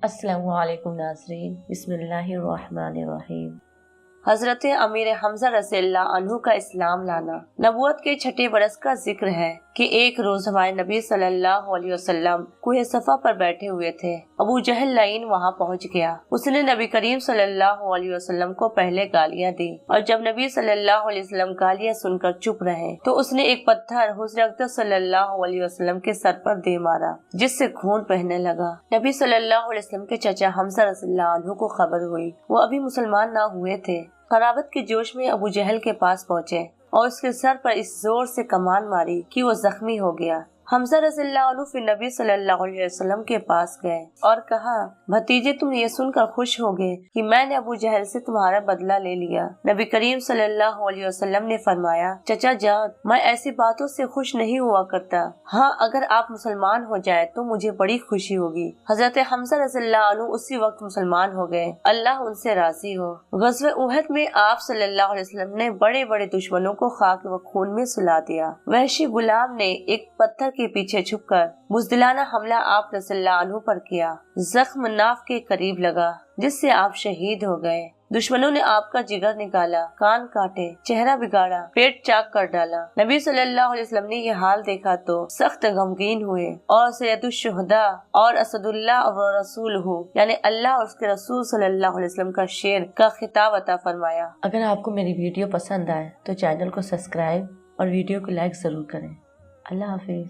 السلام علیکم ناظرین، بسم اللہ الرحمن الرحیم۔ حضرت امیر حمزہ رضی اللہ عنہ کا اسلام لانا۔ نبوت کے چھٹے برس کا ذکر ہے کہ ایک روز ہمارے نبی صلی اللہ علیہ وسلم کوہ صفا پر بیٹھے ہوئے تھے۔ ابو جہل لعین وہاں پہنچ گیا۔ اس نے نبی کریم صلی اللہ علیہ وسلم کو پہلے گالیاں دی، اور جب نبی صلی اللہ علیہ وسلم گالیاں سن کر چپ رہے تو اس نے ایک پتھر حضور اقدس صلی اللہ علیہ وسلم کے سر پر دے مارا، جس سے خون بہنے لگا۔ نبی صلی اللہ علیہ وسلم کے چچا حمزہ رضی اللہ عنہ کو خبر ہوئی۔ وہ ابھی مسلمان نہ ہوئے تھے۔ قرابت کے جوش میں ابو جہل کے پاس پہنچے اور اس کے سر پر اس زور سے کمان ماری کہ وہ زخمی ہو گیا۔ حمزہ رضی اللہ عنہ پھر نبی صلی اللہ علیہ وسلم کے پاس گئے اور کہا، بھتیجے تم یہ سن کر خوش ہوگے کہ میں نے ابو جہل سے تمہارا بدلہ لے لیا۔ نبی کریم صلی اللہ علیہ وسلم نے فرمایا، چچا جان، میں ایسی باتوں سے خوش نہیں ہوا کرتا۔ ہاں، اگر آپ مسلمان ہو جائے تو مجھے بڑی خوشی ہوگی۔ حضرت حمزہ رضی اللہ عنہ اسی وقت مسلمان ہو گئے، اللہ ان سے راضی ہو۔ غزوہ احد میں آپ صلی اللہ علیہ وسلم نے بڑے بڑے دشمنوں کو خاک و خون میں سلا دیا۔ وحشی غلام نے ایک پتھر کے پیچھے چھپ کر بزدلانہ حملہ آپ رضی اللہ عنہ پر کیا۔ زخم ناف کے قریب لگا، جس سے آپ شہید ہو گئے۔ دشمنوں نے آپ کا جگر نکالا، کان کاٹے، چہرہ بگاڑا، پیٹ چاک کر ڈالا۔ نبی صلی اللہ علیہ وسلم نے یہ حال دیکھا تو سخت غمگین ہوئے اور سید الشہداء اور اسد اللہ و رسولہ، یعنی اللہ اور اس کے رسول صلی اللہ علیہ وسلم کا شعر کا خطاب عطا فرمایا۔ اگر آپ کو میری ویڈیو پسند آئے تو چینل کو سبسکرائب اور ویڈیو کو لائک ضرور کریں۔ اللہ حافظ۔